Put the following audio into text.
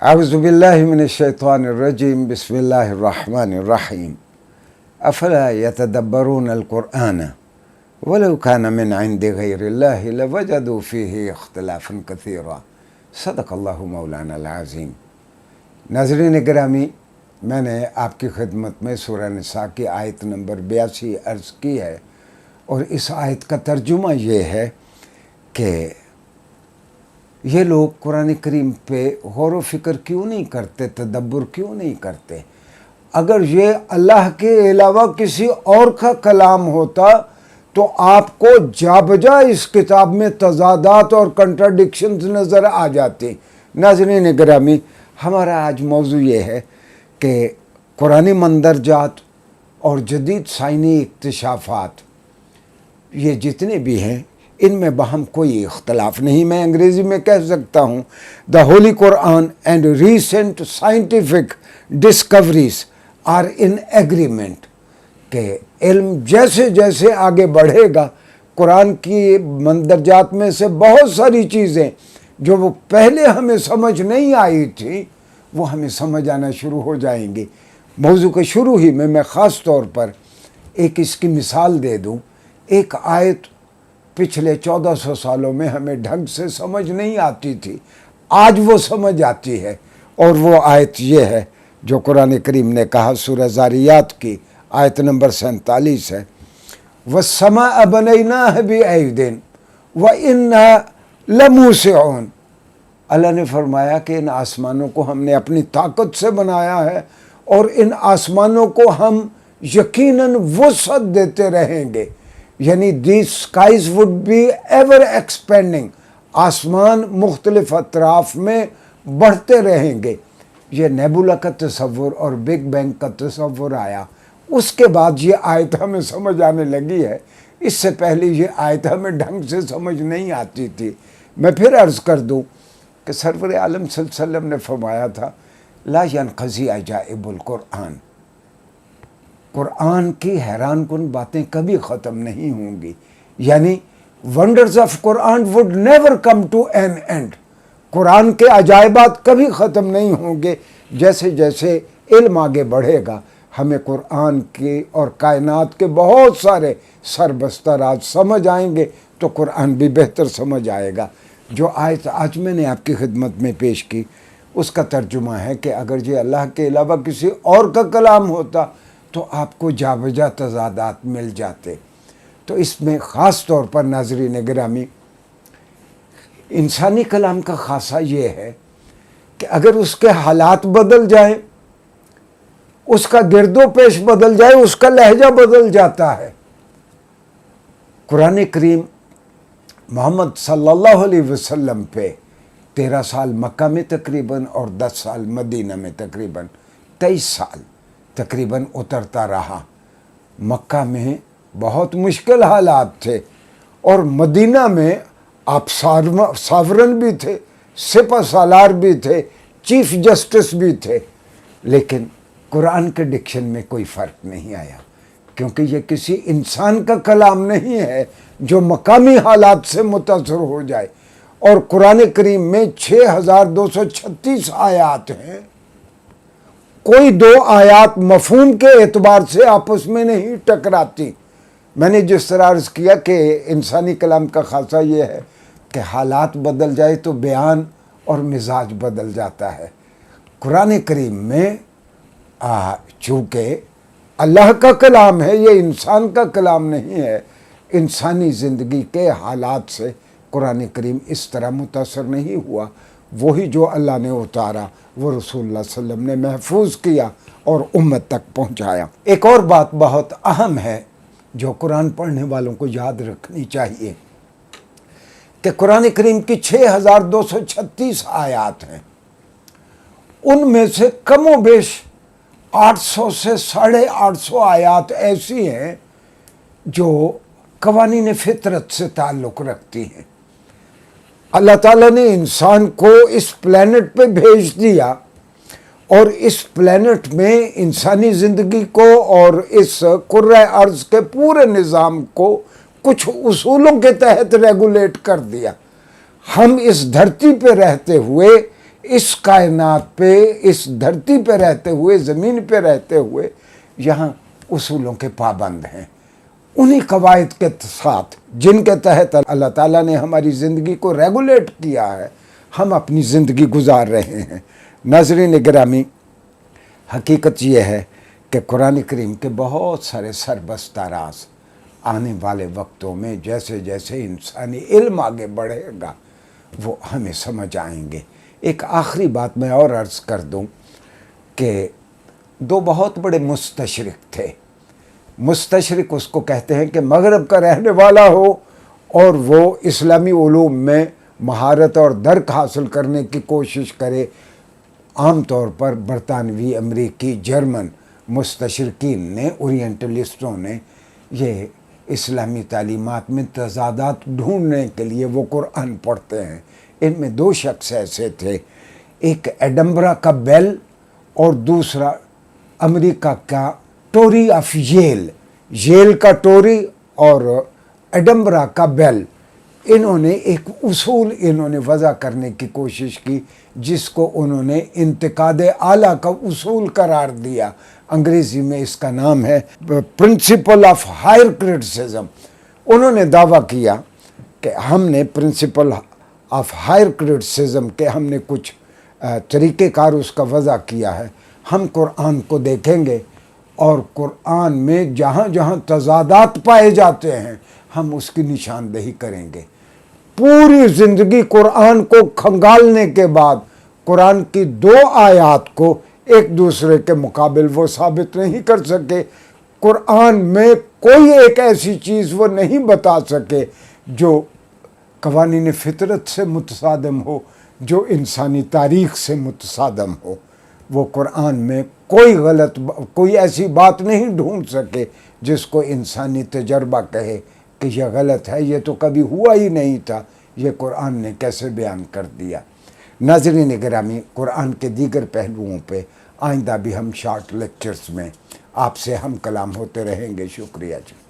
اعوذ باللہ من الشیطان الرجیم بسم اللہ الرحمن الرحیم افلا یتدبرون القرآن ولو کان من عند غیر اللہ لوجدوا فیہ اختلافا کثیرا صدق اللہ مولانا العظیم۔ ناظرین گرامی، میں نے آپ کی خدمت میں سورہ نساء کی آیت نمبر 82 عرض کی ہے، اور اس آیت کا ترجمہ یہ ہے کہ یہ لوگ قرآن کریم پہ غور و فکر کیوں نہیں کرتے، تدبر کیوں نہیں کرتے؟ اگر یہ اللہ کے علاوہ کسی اور کا کلام ہوتا تو آپ کو جا بجا اس کتاب میں تضادات اور کنٹراڈکشنز نظر آ جاتی۔ ناظرین گرامی، ہمارا آج موضوع یہ ہے کہ قرآنی مندرجات اور جدید سائنسی اکتشافات یہ جتنے بھی ہیں ان میں باہم کوئی اختلاف نہیں۔ میں انگریزی میں کہہ سکتا ہوں the holy Quran and recent scientific discoveries are in agreement کہ علم جیسے جیسے آگے بڑھے گا، قرآن کی مندرجات میں سے بہت ساری چیزیں جو وہ پہلے ہمیں سمجھ نہیں آئی تھی وہ ہمیں سمجھ آنا شروع ہو جائیں گی۔ موضوع کے شروع ہی میں خاص طور پر ایک اس کی مثال دے دوں۔ ایک آیت پچھلے 1400 سالوں میں ہمیں ڈھنگ سے سمجھ نہیں آتی تھی، آج وہ سمجھ آتی ہے، اور وہ آیت یہ ہے جو قرآن کریم نے کہا، سورہ ذاریات کی آیت نمبر 47 ہے، وَالسَّمَاءَ بَنَيْنَاهَا بِأَيْدٍ وَإِنَّا لَمُوسِعُونَ۔ اللہ نے فرمایا کہ ان آسمانوں کو ہم نے اپنی طاقت سے بنایا ہے، اور ان آسمانوں کو ہم یقیناً وسعت دیتے رہیں گے، یعنی the skies would be ever expanding, آسمان مختلف اطراف میں بڑھتے رہیں گے۔ یہ نیبولا کا تصور اور بگ بینگ کا تصور آیا، اس کے بعد یہ آیت ہمیں سمجھ آنے لگی ہے۔ اس سے پہلے یہ آیت ہمیں ڈھنگ سے سمجھ نہیں آتی تھی۔ میں پھر عرض کر دوں کہ سرور عالم صلی اللہ علیہ وسلم نے فرمایا تھا لا ينقضی عجائب القرآن، قرآن کی حیران کن باتیں کبھی ختم نہیں ہوں گی، یعنی wonders of Quran would never come to an end, قرآن کے عجائبات کبھی ختم نہیں ہوں گے۔ جیسے جیسے علم آگے بڑھے گا ہمیں قرآن کی اور کائنات کے بہت سارے سربستہ راز سمجھ آئیں گے، تو قرآن بھی بہتر سمجھ آئے گا۔ جو آیت آج میں نے آپ کی خدمت میں پیش کی اس کا ترجمہ ہے کہ اگر یہ اللہ کے علاوہ کسی اور کا کلام ہوتا تو آپ کو جا بجا تضادات مل جاتے۔ تو اس میں خاص طور پر ناظرین گرامی، انسانی کلام کا خاصہ یہ ہے کہ اگر اس کے حالات بدل جائیں، اس کا گرد و پیش بدل جائے، اس کا لہجہ بدل جاتا ہے۔ قرآن کریم محمد صلی اللہ علیہ وسلم پہ 13 سال مکہ میں تقریباً اور 10 سال مدینہ میں تقریباً 23 سال تقریباً اترتا رہا۔ مکہ میں بہت مشکل حالات تھے، اور مدینہ میں آپ ساورن بھی تھے، سپہ سالار بھی تھے، چیف جسٹس بھی تھے، لیکن قرآن کے ڈکشن میں کوئی فرق نہیں آیا، کیونکہ یہ کسی انسان کا کلام نہیں ہے جو مقامی حالات سے متاثر ہو جائے۔ اور قرآن کریم میں 6236 آیات ہیں، کوئی دو آیات مفہوم کے اعتبار سے آپس میں نہیں ٹکراتی۔ میں نے جس طرح عرض کیا کہ انسانی کلام کا خاصہ یہ ہے کہ حالات بدل جائے تو بیان اور مزاج بدل جاتا ہے۔ قرآن کریم میں چونکہ اللہ کا کلام ہے، یہ انسان کا کلام نہیں ہے، انسانی زندگی کے حالات سے قرآن کریم اس طرح متاثر نہیں ہوا۔ وہی جو اللہ نے اتارا وہ رسول اللہ صلی اللہ علیہ وسلم نے محفوظ کیا اور امت تک پہنچایا۔ ایک اور بات بہت اہم ہے جو قرآن پڑھنے والوں کو یاد رکھنی چاہیے کہ قرآن کریم کی 6236 آیات ہیں، ان میں سے کم و بیش 800 سے 850 آیات ایسی ہیں جو قوانین فطرت سے تعلق رکھتی ہیں۔ اللہ تعالیٰ نے انسان کو اس پلینٹ پہ بھیج دیا، اور اس پلینٹ میں انسانی زندگی کو اور اس کرۂ ارض کے پورے نظام کو کچھ اصولوں کے تحت ریگولیٹ کر دیا۔ ہم اس دھرتی پہ رہتے ہوئے اس کائنات پہ، اس دھرتی پہ رہتے ہوئے، زمین پہ رہتے ہوئے یہاں اصولوں کے پابند ہیں، انہی قواعد کے ساتھ جن کے تحت اللہ تعالیٰ نے ہماری زندگی کو ریگولیٹ کیا ہے، ہم اپنی زندگی گزار رہے ہیں۔ ناظرین گرامی، حقیقت یہ ہے کہ قرآن کریم کے بہت سارے سربستہ راز آنے والے وقتوں میں جیسے جیسے انسانی علم آگے بڑھے گا وہ ہمیں سمجھ آئیں گے۔ ایک آخری بات میں اور عرض کر دوں کہ دو بہت بڑے مستشرق تھے۔ مستشرق اس کو کہتے ہیں کہ مغرب کا رہنے والا ہو اور وہ اسلامی علوم میں مہارت اور درک حاصل کرنے کی کوشش کرے۔ عام طور پر برطانوی، امریکی، جرمن مستشرقین نے، اورینٹلسٹوں نے، یہ اسلامی تعلیمات میں تضادات ڈھونڈنے کے لیے وہ قرآن پڑھتے ہیں۔ ان میں دو شخص ایسے تھے، ایک ایڈنبرا کا بیل اور دوسرا امریکہ کا ٹوری آف ییل کا ٹوری اور ایڈنبرا کا بیل۔ انہوں نے ایک اصول وضع کرنے کی کوشش کی جس کو انہوں نے انتقاد اعلیٰ کا اصول قرار دیا۔ انگریزی میں اس کا نام ہے پرنسپل آف ہائر کرٹیسزم۔ انہوں نے دعویٰ کیا کہ ہم نے پرنسپل آف ہائر کرٹیسزم کے ہم نے کچھ طریقہ کار اس کا وضع کیا ہے۔ ہم قرآن کو دیکھیں گے اور قرآن میں جہاں جہاں تضادات پائے جاتے ہیں ہم اس کی نشاندہی کریں گے۔ پوری زندگی قرآن کو کھنگالنے کے بعد قرآن کی دو آیات کو ایک دوسرے کے مقابل وہ ثابت نہیں کر سکے۔ قرآن میں کوئی ایک ایسی چیز وہ نہیں بتا سکے جو قوانین فطرت سے متصادم ہو، جو انسانی تاریخ سے متصادم ہو۔ وہ قرآن میں کوئی ایسی بات نہیں ڈھونڈ سکے جس کو انسانی تجربہ کہے کہ یہ غلط ہے، یہ تو کبھی ہوا ہی نہیں تھا، یہ قرآن نے کیسے بیان کر دیا۔ ناظرین گرامی، قرآن کے دیگر پہلوؤں پہ آئندہ بھی ہم شارٹ لیکچرز میں آپ سے ہم کلام ہوتے رہیں گے۔ شکریہ جی۔